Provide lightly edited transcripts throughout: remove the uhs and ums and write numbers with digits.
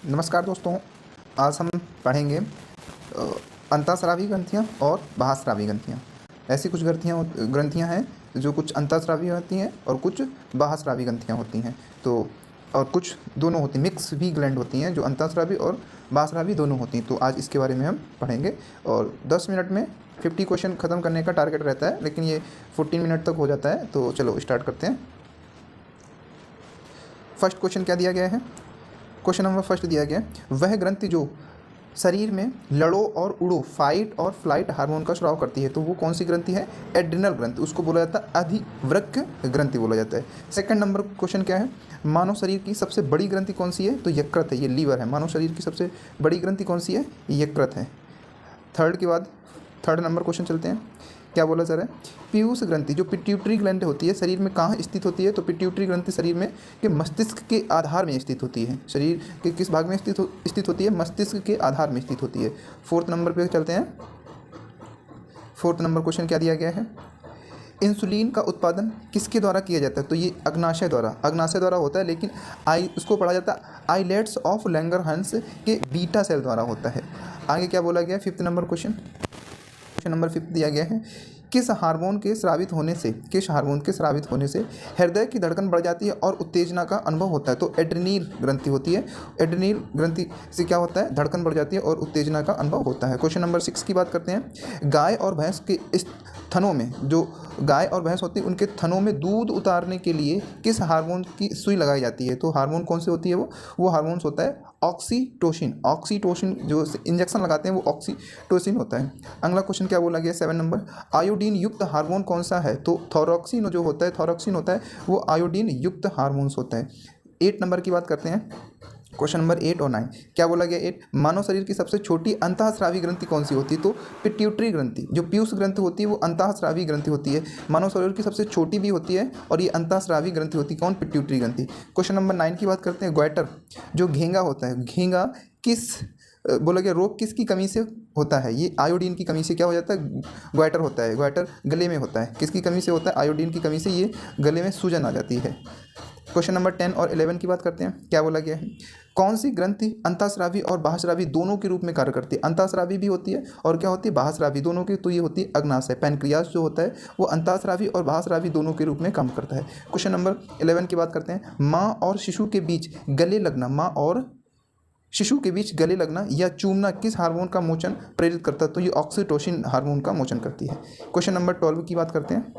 नमस्कार दोस्तों। आज हम पढ़ेंगे अंतःस्रावी ग्रंथियाँ और बाह्यस्रावी ग्रंथियाँ। ऐसी कुछ ग्रंथियाँ हैं जो कुछ अंतःस्रावी होती हैं और कुछ बाह्यस्रावी ग्रंथियाँ होती हैं। तो और कुछ दोनों होती हैं, मिक्स भी ग्लैंड होती हैं जो अंतःस्रावी और बाह्यस्रावी दोनों होती हैं। तो आज इसके बारे में हम पढ़ेंगे और 10 मिनट में 50 क्वेश्चन ख़त्म करने का टारगेट रहता है, लेकिन ये 14 मिनट तक हो जाता है। तो चलो स्टार्ट करते हैं। फर्स्ट क्वेश्चन क्या दिया गया है? क्वेश्चन नंबर फर्स्ट दिया गया, वह ग्रंथि जो शरीर में लड़ो और उड़ो, फाइट और फ्लाइट हार्मोन का स्राव करती है, तो वो कौन सी ग्रंथि है? एड्रिनल ग्रंथि, उसको बोला जाता है अधिवृक्क ग्रंथि बोला जाता है। सेकंड नंबर क्वेश्चन क्या है? मानव शरीर की सबसे बड़ी ग्रंथि कौन सी है? तो यकृत है, ये लीवर है। मानव शरीर की सबसे बड़ी ग्रंथि कौन सी है? यकृत है। थर्ड नंबर क्वेश्चन चलते हैं। क्या बोला जा रहा है? पीयूष ग्रंथि जो पिट्यूटरी ग्लैंड होती है शरीर में कहाँ स्थित होती है? तो पिट्यूटरी ग्रंथि शरीर में के मस्तिष्क के आधार में स्थित होती है। शरीर के किस भाग में स्थित होती है? मस्तिष्क के आधार में स्थित होती है। फोर्थ नंबर पे चलते हैं। फोर्थ नंबर क्वेश्चन क्या दिया गया है? इंसुलिन का उत्पादन किसके द्वारा किया जाता है? तो ये अग्नाशय द्वारा होता है, लेकिन उसको पढ़ा जाता है आइलेट्स ऑफ लैंगरहंस के बीटा सेल द्वारा होता है। आगे क्या बोला गया? फिफ्थ नंबर क्वेश्चन नंबर 5 दिया गया है, किस हार्मोन के स्रावित होने से हृदय की धड़कन बढ़ जाती है और उत्तेजना का अनुभव होता है? तो एड्रेनल ग्रंथि होती है। एड्रेनल ग्रंथि से क्या होता है? धड़कन बढ़ जाती है और उत्तेजना का अनुभव होता है। क्वेश्चन नंबर 6 की बात करते हैं। गाय और भैंस के इस थनों में, जो गाय और भैंस होती है उनके थनों में दूध उतारने के लिए किस हार्मोन की सुई लगाई जाती है? तो हार्मोन कौन सी होती है? वो हार्मोन्स होता है ऑक्सीटोसिन जो इंजेक्शन लगाते हैं वो ऑक्सीटोसिन होता है। अगला क्वेश्चन क्या बोला गया? 7 नंबर, आयोडीन युक्त हार्मोन कौन सा है? तो थॉरोक्सिन होता है वो आयोडीन युक्त हार्मोन्स होता है। 8 नंबर की बात करते हैं। क्वेश्चन नंबर 8 और 9 क्या बोला गया? 8, मानव शरीर की सबसे छोटी अंतःस्रावी ग्रंथि कौन सी होती है? तो पिट्यूटरी ग्रंथि। जो पीयूष ग्रंथि होती है वो अंतःस्रावी ग्रंथि होती है। मानव शरीर की सबसे छोटी भी होती है और ये अंतःस्रावी ग्रंथि होती है। कौन? पिट्यूटरी ग्रंथि। क्वेश्चन नंबर 9 की बात करते हैं। ग्वाइटर जो घेंगा होता है, घेंगा किस बोला गया रोग किसकी कमी से होता है? ये आयोडीन की कमी से क्या हो जाता है? ग्वाइटर होता है। ग्वाइटर गले में होता है, किसकी कमी से होता है? आयोडीन की कमी से ये गले में सूजन आ जाती है। क्वेश्चन नंबर 10 और 11 की बात करते हैं। क्या बोला गया है? कौन सी ग्रंथि अंतःस्रावी और बाह्यस्रावी दोनों के रूप में कार्य करती है? अंतःस्रावी भी होती है और क्या होती है? बाह्यस्रावी दोनों की। तो ये होती है अग्नाशय, पैनक्रियास जो होता है वो अंतःस्रावी और बाह्यस्रावी दोनों के रूप में काम करता है। क्वेश्चन नंबर 11 की बात करते हैं। माँ और शिशु के बीच गले लगना या चूमना किस हार्मोन का मोचन प्रेरित करता है? तो ये ऑक्सीटोसिन हार्मोन का मोचन करती है। क्वेश्चन नंबर 12 की बात करते हैं।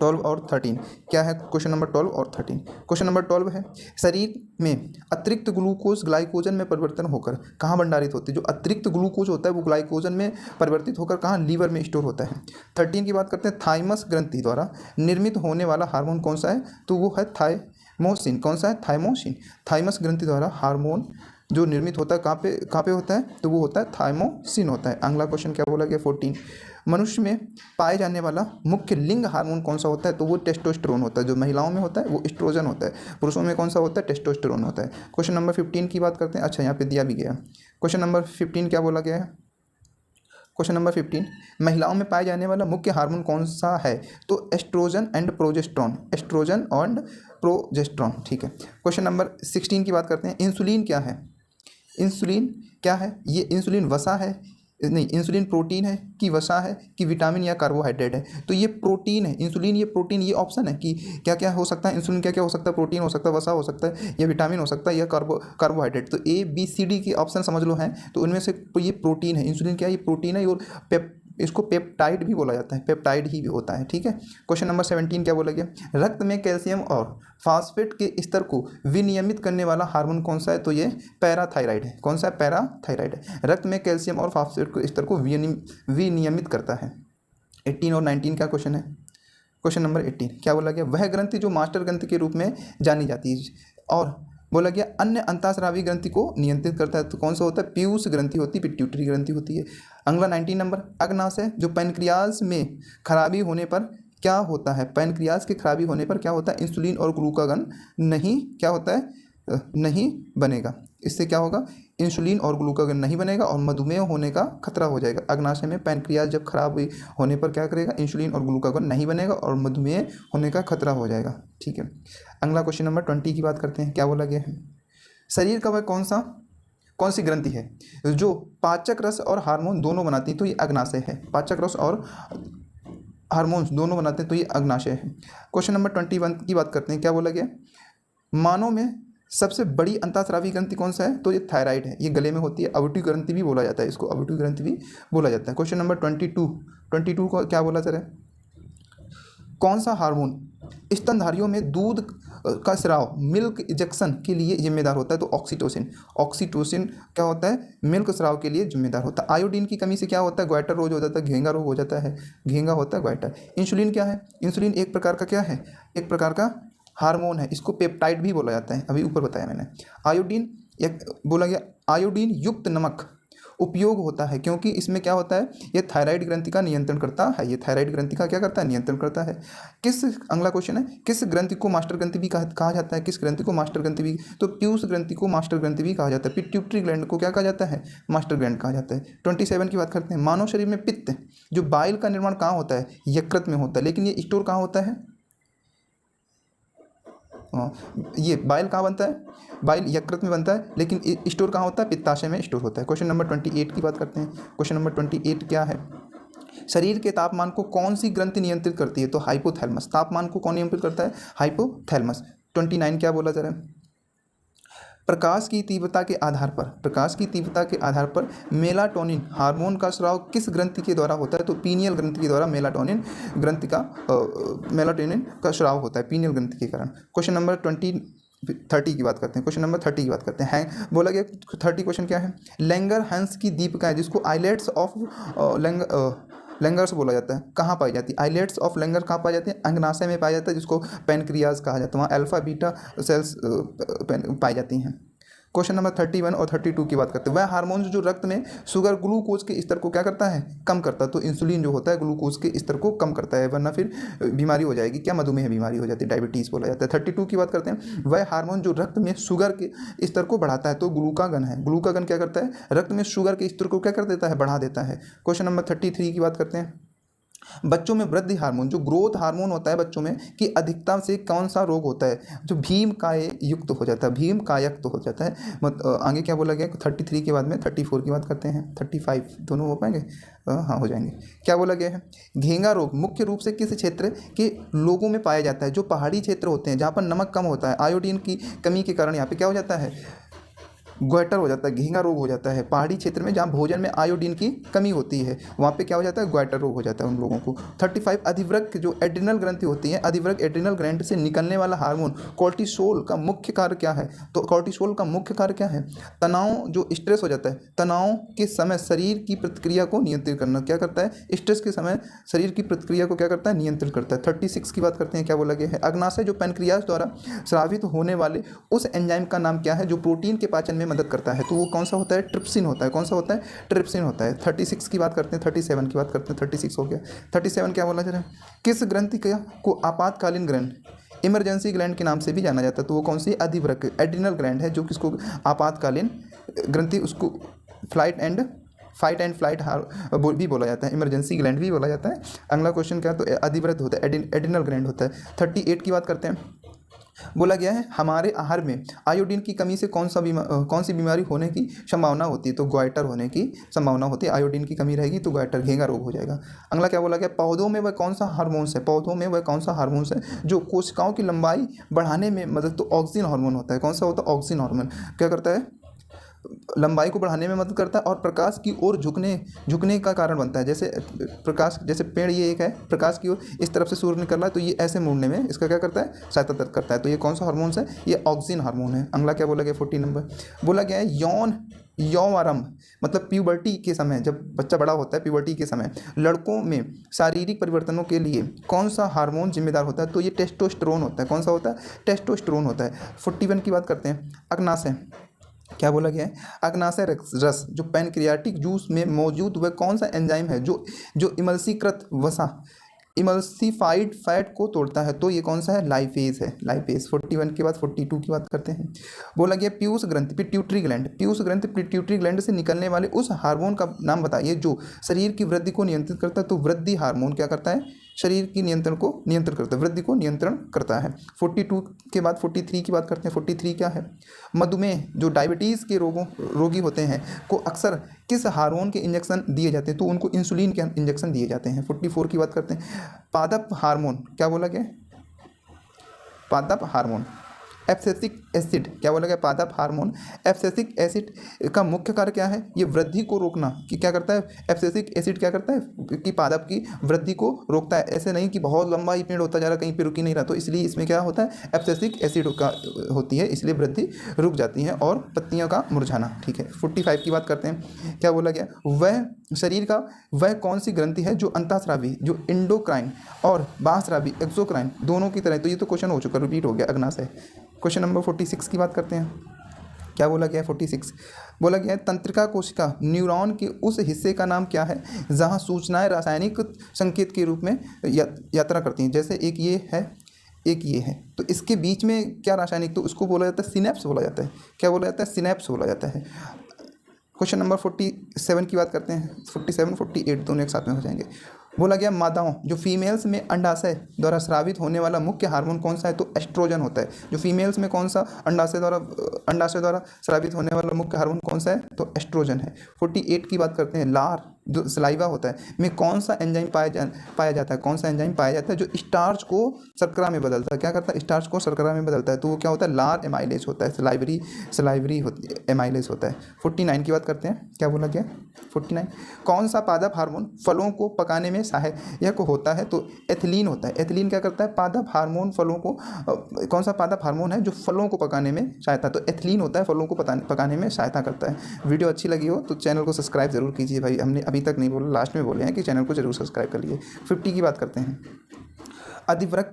12 और 13 क्या है? क्वेश्चन नंबर 12 और 13। क्वेश्चन नंबर 12 है, शरीर में अतिरिक्त ग्लूकोज ग्लाइकोजन में परिवर्तन होकर कहाँ भंडारित होती है? जो अतिरिक्त ग्लूकोज होता है वो ग्लाइकोजन में परिवर्तित होकर कहाँ? लीवर में स्टोर होता है। 13 की बात करते हैं। थाइमस ग्रंथि द्वारा निर्मित होने वाला हार्मोन कौन सा है? तो वो है थाइमोसिन। कौन सा है? थाइमोसिन। थाइमस ग्रंथि द्वारा हार्मोन जो निर्मित होता है कहाँ पे होता है? तो वो होता है थाइमोसिन होता है। अगला क्वेश्चन क्या बोला गया? 14, मनुष्य में पाए जाने वाला मुख्य लिंग हार्मोन कौन सा होता है? तो वो टेस्टोस्टेरोन होता है। जो महिलाओं में होता है वो एस्ट्रोजन होता है, पुरुषों में कौन सा होता है? टेस्टोस्टेरोन होता है। क्वेश्चन नंबर 15 की बात करते हैं। अच्छा, यहाँ पे दिया भी गया। क्वेश्चन नंबर 15 क्या बोला गया है? क्वेश्चन नंबर 15, महिलाओं में पाए जाने वाला मुख्य हार्मोन कौन सा है? तो एस्ट्रोजन एंड प्रोजेस्ट्रॉन। ठीक है। क्वेश्चन नंबर 16 की बात करते हैं। इंसुलिन क्या है? ये इंसुलिन वसा है, नहीं, इंसुलिन प्रोटीन है कि वसा है कि विटामिन या कार्बोहाइड्रेट है? तो ये प्रोटीन है। इंसुलिन ये प्रोटीन, ये ऑप्शन है कि क्या क्या हो सकता है इंसुलिन, क्या क्या हो सकता है? प्रोटीन हो सकता है, वसा हो सकता है, या विटामिन हो सकता है, या कार्बोहाइड्रेट। तो ABCD के ऑप्शन समझ लो हैं, तो उनमें से ये प्रोटीन है। इंसुलिन क्या है? ये प्रोटीन है और इसको पेप्टाइड भी बोला जाता है, पेप्टाइड ही होता है। ठीक है। क्वेश्चन नंबर 17 क्या बोला गया? रक्त में कैल्शियम और फास्फेट के स्तर को विनियमित करने वाला हार्मोन कौन सा है? तो ये पैराथायराइड है। कौन सा है? पैराथायराइड है। रक्त में कैल्शियम और फास्फेट के स्तर को विनियमित करता है। 18 और 19 का क्वेश्चन है। क्वेश्चन नंबर 18 क्या बोला गया? वह ग्रंथि जो मास्टर ग्रंथि के रूप में जानी जाती है और बोला गया अन्य अंतःस्रावी ग्रंथि को नियंत्रित करता है। तो कौन सा होता है? पीयूष ग्रंथि होती है, पिट्यूटरी ग्रंथि होती है। अगला 19 नंबर, अग्नाशय जो पैनक्रियाज में खराबी होने पर क्या होता है? पैनक्रियाज के खराबी होने पर क्या होता है? इंसुलिन और ग्लूकागन नहीं क्या होता है? नहीं बनेगा। इससे क्या होगा? इंसुलिन और ग्लूकागन नहीं बनेगा और मधुमेह होने का खतरा हो जाएगा। अग्नाशय में पैनक्रियाज जब खराब होने पर क्या करेगा? इंसुलिन और ग्लूकागन नहीं बनेगा और मधुमेह होने का खतरा हो जाएगा। ठीक है। अगला क्वेश्चन नंबर 20 की बात करते हैं। क्या बोला गया है? शरीर का वह कौन सा कौन सी ग्रंथि है जो पाचक रस और हार्मोन दोनों बनाती है? तो ये अग्नाशय है। पाचक रस और हार्मोन्स दोनों बनाते हैं तो ये अग्नाशय है। क्वेश्चन नंबर 21 की बात करते हैं। क्या बोला गया? मानव में सबसे बड़ी अंतःस्रावी ग्रंथि कौन सा है? तो ये थायराइड है। ये गले में होती है, अवट्यू ग्रंथि भी बोला जाता है, इसको अवट्यू ग्रंथि भी बोला जाता है। क्वेश्चन नंबर 22 को क्या बोला सर? कौन सा हार्मोन स्तनधारियों में दूध का स्राव, मिल्क इजेक्शन के लिए जिम्मेदार होता है? तो ऑक्सीटोसिन। ऑक्सीटोसिन क्या होता है? मिल्क स्राव के लिए जिम्मेदार होता है। आयोडीन की कमी से क्या होता है? ग्वाइटर रोग हो जाता है, घेंगा रोग हो जाता है, घेंगा होता है ग्वाइटर। इंसुलिन क्या है? इंसुलिन एक प्रकार का क्या है? एक प्रकार का हार्मोन है, इसको पेप्टाइड भी बोला जाता है, अभी ऊपर बताया मैंने। आयोडीन एक बोला गया, आयोडीन युक्त नमक उपयोग होता है क्योंकि इसमें क्या होता है? ये थायराइड ग्रंथि का नियंत्रण करता है। ये थायराइड ग्रंथि का क्या करता है? नियंत्रण करता है। किस, अगला क्वेश्चन है, किस ग्रंथि को मास्टर ग्रंथि भी कहा जाता है? किस ग्रंथि को मास्टर ग्रंथि भी? तो पीयूष ग्रंथि को मास्टर ग्रंथि भी कहा जाता है। पिट्यूटरी ग्लैंड को क्या कहा जाता है? मास्टर ग्लैंड कहा जाता है। 27 की बात करते हैं। मानव शरीर में पित्त जो बाइल का निर्माण कहाँ होता है? यकृत में होता है, लेकिन ये स्टोर कहाँ होता है? ये बाइल कहाँ बनता है? बाइल यकृत में बनता है, लेकिन स्टोर कहाँ होता है? पित्ताशय में स्टोर होता है। क्वेश्चन नंबर 28 की बात करते हैं। क्वेश्चन नंबर 28 क्या है? शरीर के तापमान को कौन सी ग्रंथि नियंत्रित करती है? तो हाइपोथैलेमस। तापमान को कौन नियंत्रित करता है? हाइपोथैलेमस। 29 क्या बोला जरा? प्रकाश की तीव्रता के आधार पर, प्रकाश की तीव्रता के आधार पर मेलाटोनिन हार्मोन का स्राव किस ग्रंथि के द्वारा होता है? तो पीनियल ग्रंथि के द्वारा मेलाटोनिन ग्रंथि का मेलाटोनिन का स्राव होता है पीनियल ग्रंथि के कारण। क्वेश्चन नंबर 30 की बात करते हैं। क्वेश्चन नंबर 30 की बात करते हैं। बोला गया 30 क्वेश्चन क्या है? लैंगर हंस की दीपिका, जिसको आइलेट्स ऑफ लैंगर्स बोला जाता है, कहाँ पाई जाती है? आइलेट्स ऑफ लैंगर कहाँ पाई जाती है? अंगनाशय में पाया जाता है, जिसको पैनक्रियाज कहा जाता है। वहाँ अल्फा बीटा सेल्स पाई जाती हैं। क्वेश्चन नंबर 31 और 32 की बात करते हैं। वह हार्मोन जो रक्त में शुगर ग्लूकोज के स्तर को क्या करता है? कम करता है। तो इंसुलिन जो होता है ग्लूकोज के स्तर को कम करता है, वरना फिर बीमारी हो जाएगी। क्या? मधुमेह बीमारी हो जाती है, डायबिटीज़ बोला जाता है। 32 की बात करते हैं। वह हार्मोन जो रक्त में शुगर के स्तर को बढ़ाता है, तो ग्लूकागन है। ग्लूकागन क्या करता है? रक्त में शुगर के स्तर को क्या कर देता है? बढ़ा देता है। क्वेश्चन नंबर 33 की बात करते हैं। बच्चों में वृद्धि हार्मोन जो ग्रोथ हार्मोन होता है बच्चों में की अधिकता से कौन सा रोग होता है? जो भीम काय युक्त हो जाता है, भीम कायक्त हो जाता है। आगे क्या बोला गया? 33 के बाद में 34 की बात करते हैं। 35 दोनों हो पाएंगे? हाँ, हो जाएंगे। क्या बोला गया है? घेंगा रोग मुख्य रूप से किस क्षेत्र के लोगों में पाया जाता है? जो पहाड़ी क्षेत्र होते हैं, जहाँ पर नमक कम होता है, आयोडीन की कमी के कारण यहाँ पे क्या हो जाता है? ग्वाइटर हो जाता है, घेंगा रोग हो जाता है। पहाड़ी क्षेत्र में जहाँ भोजन में आयोडीन की कमी होती है, वहाँ पे क्या हो जाता है? ग्वाइटर रोग हो जाता है उन लोगों को। 35 अधिवृक्क जो एड्रिनल ग्रंथि होती है, अधिवृक्क एड्रिनल ग्रंथि से निकलने वाला हार्मोन कोर्टिसोल का मुख्य कार्य क्या है? तो कोर्टिसोल का मुख्य कार्य क्या है? तनाव, जो स्ट्रेस हो जाता है, तनाव के समय शरीर की प्रतिक्रिया को नियंत्रित करना। क्या करता है? स्ट्रेस के समय शरीर की प्रतिक्रिया को क्या करता है? नियंत्रित करता है। 36 की बात करते हैं। क्या बोला गया है? अग्नाशय जो पैनक्रियाज द्वारा स्रावित होने वाले उस एंजाइम का नाम क्या है जो प्रोटीन के पाचन में मदद करता है? तो वो कौन सा होता है? ट्रिप्सिन होता है। कौन सा होता है? ट्रिप्सिन होता है। 36 की बात करते हैं। 37 की बात करते हैं। 36 हो गया। 37 क्या बोला जा रहा है? किस ग्रंथि को आपातकालीन ग्रंथ, इमरजेंसी ग्लैंड के नाम से भी जाना जाता है? तो वो कौन सी? अधिवृक्क एड्रिनल ग्लैंड है, जो किसको आपातकालीन ग्रंथि, उसको फाइट एंड फ्लाइट भी बोला जाता है, इमरजेंसी ग्लैंड भी बोला जाता है। अगला क्वेश्चन क्या है? तो अधिवृक्क होता है, एड्रिनल ग्लैंड होता है। 38 की बात करते हैं। बोला गया है हमारे आहार में आयोडीन की कमी से कौन सी बीमारी होने की संभावना होती है? तो ग्वाइटर होने की संभावना होती है। आयोडीन की कमी रहेगी तो ग्वाइटर, घेंगा रोग हो जाएगा। अगला क्या बोला गया? पौधों में वह कौन सा हार्मोन्स है? पौधों में वह कौन सा हार्मोन्स है जो कोशिकाओं की लंबाई बढ़ाने में मदद? तो ऑक्सीजन हार्मोन होता है। कौन सा होता है? ऑक्सीजन हार्मोन क्या करता है? लंबाई को बढ़ाने में मदद करता है और प्रकाश की ओर झुकने का कारण बनता है। जैसे प्रकाश, जैसे पेड़ ये एक है, प्रकाश की ओर इस तरफ से सूर्य निकल रहा है, तो ये ऐसे मुड़ने में इसका क्या करता है? सहायता करता है। तो ये कौन सा हार्मोन्स है? ये ऑक्सीजन हार्मोन है। अगला क्या बोला गया? 40 नंबर बोला गया है यौवारंभ मतलब प्यूबर्टी के समय, जब बच्चा बड़ा होता है, प्यूबर्टी के समय लड़कों में शारीरिक परिवर्तनों के लिए कौन सा हार्मोन जिम्मेदार होता है? तो ये टेस्टोस्टेरोन होता है। कौन सा होता है? टेस्टोस्टेरोन होता है। 41 की बात करते हैं। अग्नाशय क्या बोला गया है? अग्नाशय रस जो पैनक्रियाटिक जूस में मौजूद वह कौन सा एंजाइम है जो इमल्सीकृत वसा, इमल्सीफाइड फैट को तोड़ता है? तो ये कौन सा है? लाइपेज है, लाइपेज। 41 के बाद 42 की बात करते हैं। बोला गया पीयूष ग्रंथि, पिट्यूटरी ग्लैंड, पीयूष ग्रंथि पिट्यूटरी ग्लैंड से निकलने वाले उस हार्मोन का नाम बताइए जो शरीर की वृद्धि को नियंत्रित करता है? तो वृद्धि हार्मोन क्या करता है? शरीर की नियंत्रण करता है, वृद्धि को नियंत्रण करता है। 42 के बाद 43 की बात करते हैं। 43 क्या है? मधुमेह, जो डायबिटीज़ के रोगी होते हैं को अक्सर किस हार्मोन के इंजेक्शन दिए जाते हैं? तो उनको इंसुलिन के इंजेक्शन दिए जाते हैं। 44 की बात करते हैं। पादप हार्मोन, क्या बोला गया? पादप हार्मोन। एब्सिसिक एसिड, क्या बोला गया? पादप हार्मोन। एब्सिसिक एसिड का मुख्य कार्य क्या है? ये वृद्धि को रोकना। कि क्या करता है एब्सिसिक एसिड? क्या करता है कि पादप की वृद्धि को रोकता है। ऐसे नहीं कि बहुत लंबा ही पेड़ होता जा रहा, कहीं पे रुक ही नहीं रहा, तो इसलिए इसमें क्या होता है? एब्सिसिक एसिड का होती है, इसलिए वृद्धि रुक जाती है और पत्तियों का मुरझाना। ठीक है। 45 की बात करते हैं। क्या बोला गया? वह शरीर का वह कौन सी ग्रंथि है जो अंतःस्रावी, जो इंडोक्राइन और बाह्यस्रावी एक्सोक्राइन दोनों की तरह? तो ये तो क्वेश्चन हो चुका, रिपीट हो गया अगना से। क्वेश्चन नंबर 46 की बात करते हैं। क्या बोला गया है? 46 बोला गया है तंत्रिका कोशिका न्यूरॉन के उस हिस्से का नाम क्या है जहां सूचनाएं रासायनिक संकेत के रूप में यात्रा करती हैं? जैसे एक ये है, एक ये है, तो इसके बीच में क्या रासायनिक, तो उसको बोला जाता है सिनेप्स बोला जाता है। क्या बोला जाता है? सिनेप्स बोला जाता है। क्वेश्चन नंबर 47 की बात करते हैं। 47 48 दोनों एक साथ में हो जाएंगे। बोला गया मादाओं, जो फीमेल्स में अंडाशय द्वारा स्रावित होने वाला मुख्य हार्मोन कौन सा है? तो एस्ट्रोजन होता है। जो फीमेल्स में कौन सा अंडाशय द्वारा स्रावित होने वाला मुख्य हार्मोन कौन सा है? तो एस्ट्रोजन है। 48 की बात करते हैं। लार, जो सलाइवा होता है, में कौन सा एंजाइम पाया जाता है? कौन सा एंजाइम पाया जाता है जो स्टार्च को शर्करा में बदलता है? क्या करता है? स्टार्च को शर्करा में बदलता है। तो वो क्या होता है? लार एमाइलेज होता है। सलाइवरी होती है, एमाइलेज होता है। 49 की बात करते हैं। क्या बोला गया? 49 कौन सा पादप हार्मोन फलों को पकाने में सहायक होता है? तो एथिलीन होता है। एथिलीन क्या करता है? पादप हार्मोन फलों को कौन सा पादप हार्मोन है जो फलों को पकाने में सहायता? तो एथिलीन होता है, फलों को पकाने में सहायता करता है। वीडियो अच्छी लगी हो तो चैनल को सब्सक्राइब जरूर कीजिए भाई। हमने अभी तक नहीं बोला, लास्ट में बोले हैं कि चैनल को जरूर सब्सक्राइब कर लिए। 50 की बात करते हैं। अधिवृक्क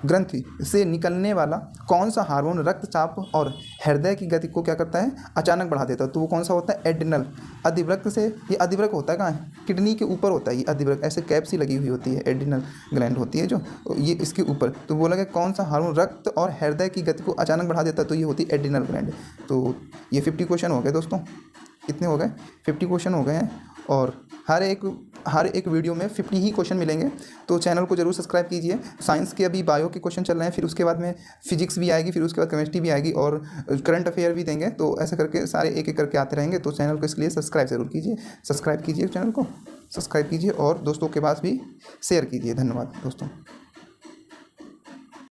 ग्रंथि से निकलने वाला कौन सा हार्मोन रक्तचाप और हृदय की गति को क्या करता है? अचानक बढ़ा देता है। तो वो कौन सा होता है? एड्रिनल। अधिवृक्क से, ये अधिवृक्क होता है कहाँ है? किडनी के ऊपर होता है ये अधिवृक्क, ऐसे कैप सी लगी हुई होती है, एड्रिनल ग्लैंड होती है जो, ये इसके ऊपर। तो बोला गया कौन सा हार्मोन रक्त और हृदय की गति को अचानक बढ़ा देता है? तो ये होती है एड्रिनल ग्लैंड। तो ये 50 क्वेश्चन हो गए दोस्तों। कितने हो गए? 50 क्वेश्चन हो गए हैं और हर एक वीडियो में 50 ही क्वेश्चन मिलेंगे। तो चैनल को जरूर सब्सक्राइब कीजिए। साइंस के अभी बायो के क्वेश्चन चल रहे हैं, फिर उसके बाद में फिजिक्स भी आएगी, फिर उसके बाद केमिस्ट्री भी आएगी और करंट अफेयर भी देंगे। तो ऐसा करके सारे एक एक करके आते रहेंगे। तो चैनल को इसलिए सब्सक्राइब जरूर कीजिए। सब्सक्राइब कीजिए, चैनल को सब्सक्राइब कीजिए और दोस्तों के पास भी शेयर कीजिए। धन्यवाद दोस्तों।